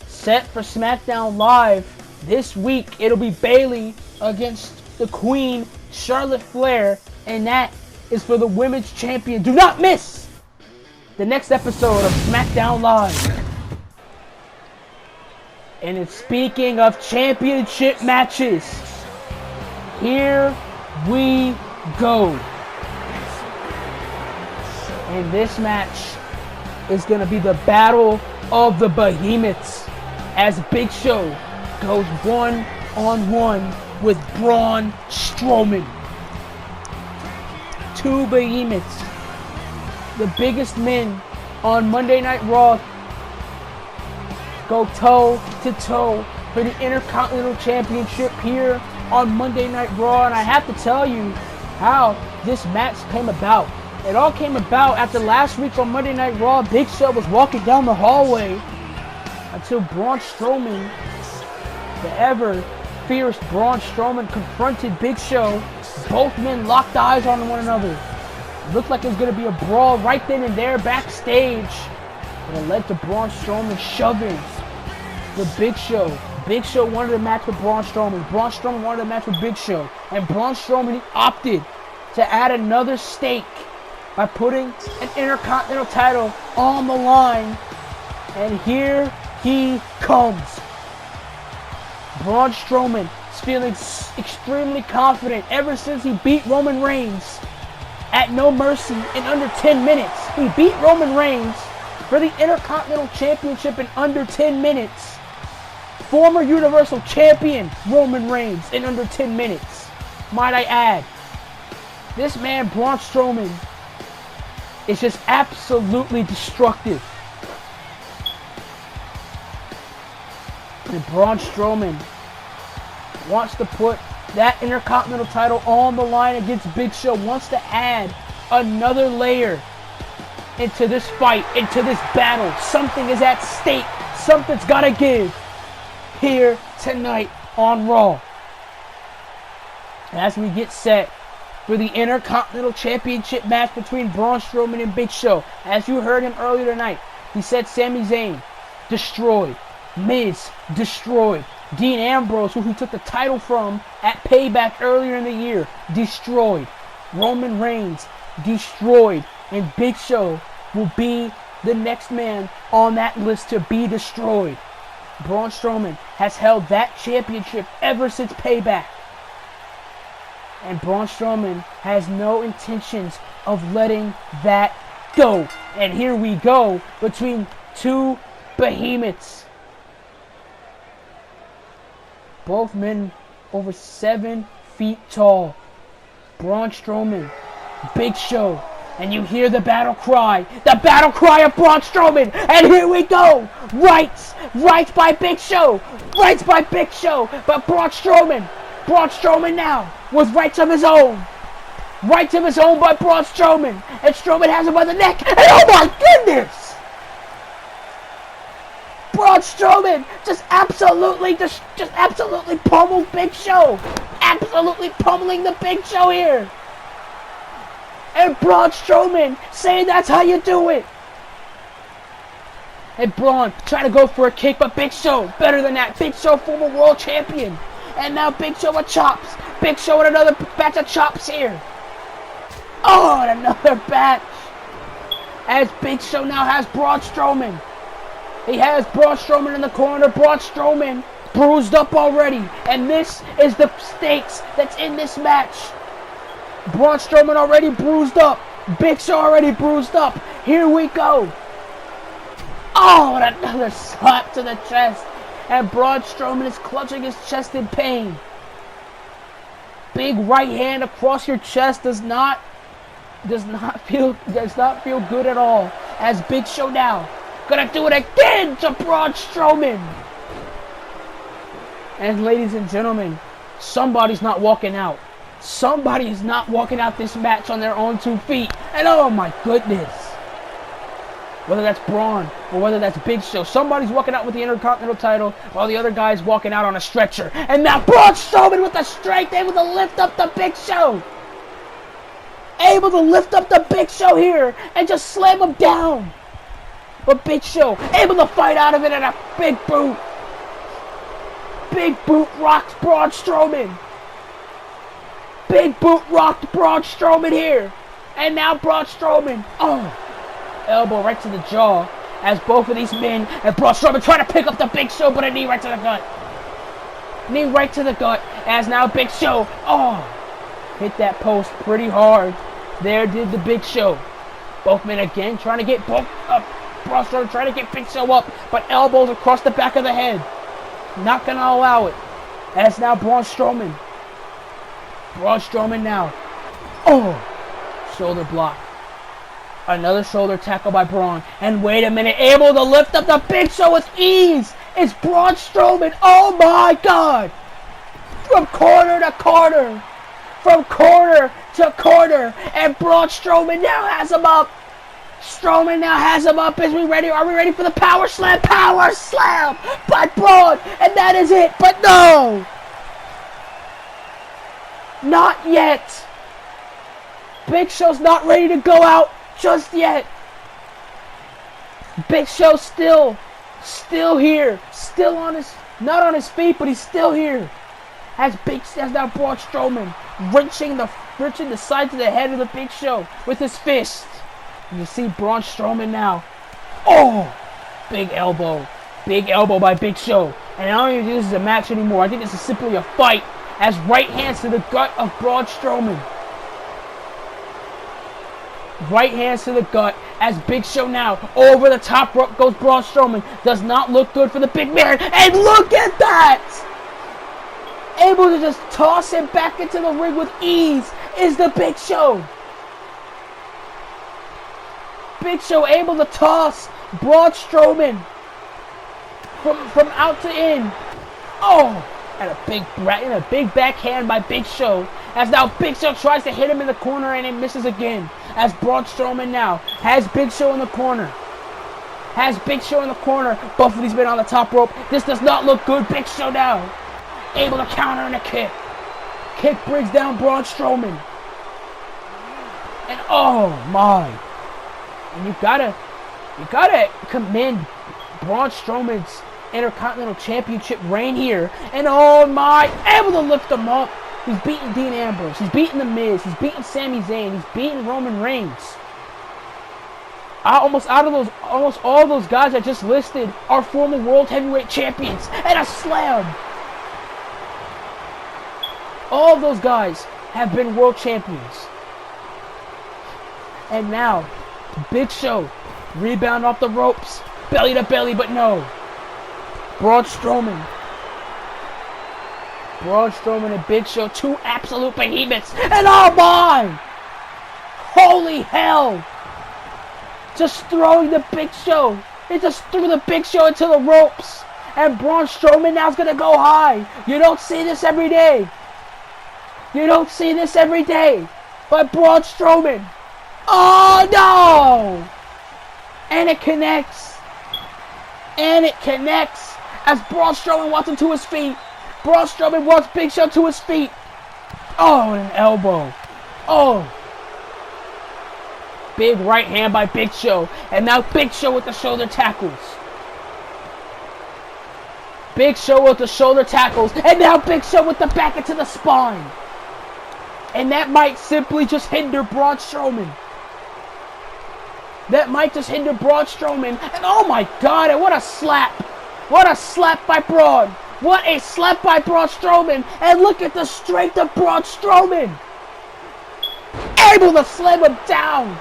set for SmackDown Live this week, it'll be Bayley against the Queen, Charlotte Flair, and that is for the Women's Champion. Do not miss the next episode of SmackDown Live. And speaking of championship matches, here we go. And this match is going to be the Battle of the Behemoths, as Big Show goes one-on-one with Braun Strowman. Two behemoths, the biggest men on Monday Night Raw, go toe-to-toe for the Intercontinental Championship here on Monday Night Raw. And I have to tell you how this match came about. It all came about after last week on Monday Night Raw. Big Show was walking down the hallway until Braun Strowman, the ever-fierce Braun Strowman, confronted Big Show. Both men locked eyes on one another. It looked like it was going to be a brawl right then and there backstage. And it led to Braun Strowman shoving the Big Show. Big Show wanted a match with Braun Strowman. Braun Strowman wanted a match with Big Show. And Braun Strowman opted to add another stake by putting an Intercontinental title on the line. And here he comes. Braun Strowman is feeling extremely confident ever since he beat Roman Reigns at No Mercy in under 10 minutes. He beat Roman Reigns for the Intercontinental Championship in under 10 minutes. Former Universal Champion Roman Reigns in under 10 minutes, might I add. This man, Braun Strowman, is just absolutely destructive. And Braun Strowman wants to put that Intercontinental title on the line against Big Show, wants to add another layer into this fight, into this battle. Something is at stake. Something's got to give here tonight on Raw. As we get set for the Intercontinental Championship match between Braun Strowman and Big Show. As you heard him earlier tonight, he said Sami Zayn destroyed. Miz destroyed. Dean Ambrose, who he took the title from at Payback earlier in the year, destroyed. Roman Reigns destroyed. And Big Show will be the next man on that list to be destroyed. Braun Strowman has held that championship ever since Payback. And Braun Strowman has no intentions of letting that go. And here we go between two behemoths. Both men over 7 feet tall. Braun Strowman, Big Show. And you hear the battle cry. The battle cry of Braun Strowman. And here we go. Rights by Big Show. Rights by Big Show. But Braun Strowman now with rights of his own. Rights of his own by Braun Strowman. And Strowman has him by the neck. And oh my goodness! Braun Strowman just absolutely pummeled Big Show. Absolutely pummeling the Big Show here. And Braun Strowman saying that's how you do it. And Braun trying to go for a kick, but Big Show better than that. Big Show, former world champion. And now Big Show with chops. Big Show with another batch of chops here. Oh, and another batch. As Big Show now has Braun Strowman. He has Braun Strowman in the corner. Braun Strowman bruised up already. And this is the stakes that's in this match. Braun Strowman already bruised up. Big Show already bruised up. Here we go. Oh, and another slap to the chest. And Braun Strowman is clutching his chest in pain. Big right hand across your chest does not feel good at all. As Big Show now gonna do it again to Braun Strowman. And ladies and gentlemen, somebody's not walking out. Somebody is not walking out this match on their own 2 feet. And oh my goodness. Whether that's Braun or whether that's Big Show, somebody's walking out with the Intercontinental title while the other guy's walking out on a stretcher. And now Braun Strowman with the strength, able to lift up the Big Show. Able to lift up the Big Show here and just slam him down. But Big Show able to fight out of it in a big boot. Big boot rocks Braun Strowman. Big boot rocked Braun Strowman here. And now Braun Strowman. Oh. Elbow right to the jaw as both of these men and Braun Strowman trying to pick up the Big Show, but a knee right to the gut. Knee right to the gut as now Big Show, hit that post pretty hard. There did the Big Show. Both men again trying to get Braun Strowman trying to get Big Show up, but elbows across the back of the head. Not gonna allow it. As now Braun Strowman. Braun Strowman now. Shoulder block. Another shoulder tackle by Braun. And wait a minute, able to lift up the Big Show with ease. It's Braun Strowman. Oh my God. From corner to corner. From corner to corner. And Braun Strowman now has him up. Strowman now has him up. Are we ready for the power slam? Power slam by Braun. And that is it. But no. Not yet. Big Show's not ready to go out just yet. Big Show still here, not on his feet, but he's still here. As now Braun Strowman wrenching the sides of the head of the Big Show with his fist. And you see Braun Strowman now. Big elbow by Big Show. And I don't even think this is a match anymore. I think this is simply a fight. As right hands to the gut of Braun Strowman. Right hands to the gut as Big Show now. Over the top rope goes Braun Strowman. Does not look good for the big man. And look at that! Able to just toss him back into the ring with ease is the Big Show. Big Show able to toss Braun Strowman from out to in. And a big backhand by Big Show. As now Big Show tries to hit him in the corner and it misses again. As Braun Strowman now has Big Show in the corner. Both of these men on the top rope. This does not look good. Big Show now able to counter in a kick. Kick brings down Braun Strowman. And oh my. And you gotta commend Braun Strowman's Intercontinental Championship reign here. And oh my, able to lift him up. He's beaten Dean Ambrose. He's beaten The Miz. He's beaten Sami Zayn. He's beaten Roman Reigns. Almost all those guys I just listed are former World Heavyweight Champions. And a slam. All of those guys have been World Champions. And now, Big Show, rebound off the ropes. Belly to belly, but no. Braun Strowman and Big Show, two absolute behemoths. And oh my! Holy hell! Just throwing the Big Show. He just threw the Big Show into the ropes. And Braun Strowman now's gonna go high. You don't see this every day. But Braun Strowman. Oh no! And it connects. And it connects as Braun Strowman walks him to his feet. Braun Strowman walks Big Show to his feet. Oh, and an elbow. Oh. Big right hand by Big Show. And now Big Show with the shoulder tackles. Big Show with the shoulder tackles. And now Big Show with the back into the spine. And that might simply just hinder Braun Strowman. That might just hinder Braun Strowman. And oh my God, and what a slap. What a slap by Braun. What a slap by Braun Strowman. And look at the strength of Braun Strowman. Able to slam him down.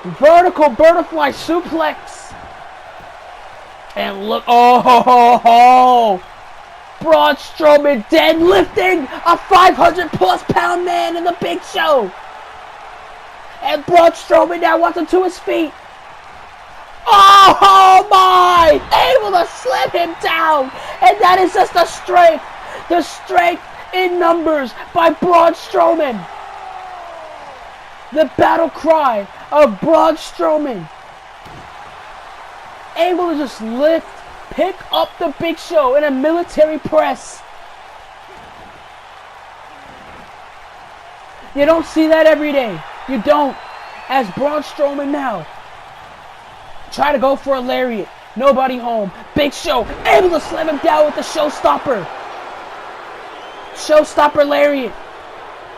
Vertical butterfly suplex. And look, oh, Braun Strowman deadlifting a 500+ pound man in the Big Show. And Braun Strowman now wants him to his feet. Oh my! Able to slam him down. And that is just the strength. The strength in numbers by Braun Strowman. The battle cry of Braun Strowman. Able to just lift, pick up the Big Show in a military press. You don't see that every day. You don't. As Braun Strowman now try to go for a lariat. Nobody home. Big Show able to slam him down with the showstopper. Showstopper lariat.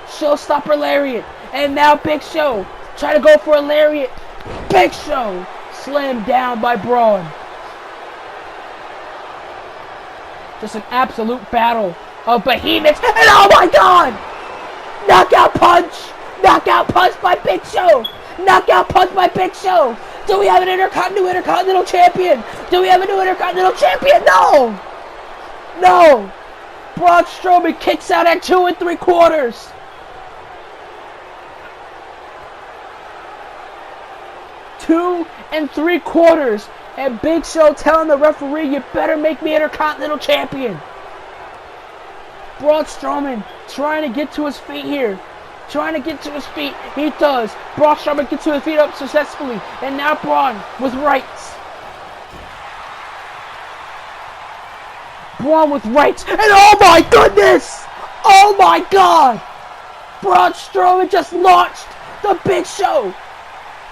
Showstopper lariat. And now Big Show try to go for a lariat. Big Show slammed down by Braun. Just an absolute battle of behemoths. And oh my God! Knockout punch! Knockout punch by Big Show! Knockout punch by Big Show! Do we have an Intercontinental Champion? Do we have a new Intercontinental Champion? No! No! Braun Strowman kicks out at 2 3/4. Two and 3/4. And Big Show telling the referee, you better make me Intercontinental Champion. Braun Strowman trying to get to his feet here. Trying to get to his feet. He does. Braun Strowman gets to his feet up successfully. And now Braun with rights. Braun with rights. And oh my goodness! Oh my God! Braun Strowman just launched the Big Show.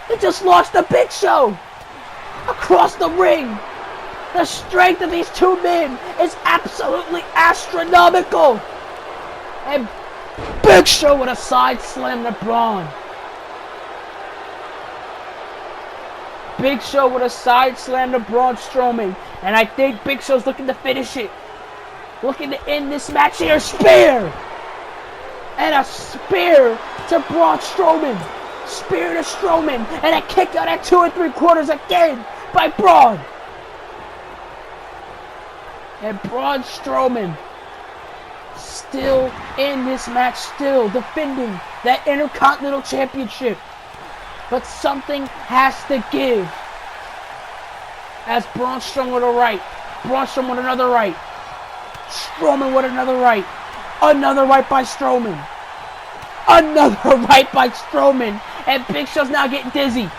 He just launched the Big Show across the ring. The strength of these two men is absolutely astronomical. And Big Show with a side slam to Braun. Big Show with a side slam to Braun Strowman. And I think Big Show's looking to finish it. Looking to end this match here. Spear! And a spear to Braun Strowman. Spear to Strowman. And a kick out at 2 3/4 again by Braun. And Braun Strowman still in this match, still defending that Intercontinental Championship. But something has to give. As Braun Strowman with a right. Braun Strowman with another right. Strowman with another right. Another right by Strowman. Another right by Strowman. And Big Show's now getting dizzy.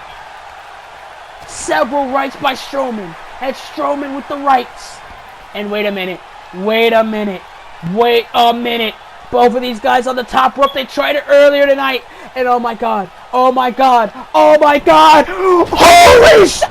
Several rights by Strowman. And Strowman with the rights. And wait a minute. Wait a minute. Wait a minute. Both of these guys on the top rope, they tried it earlier tonight. And oh my God. Oh my God. Oh my God. Holy shit.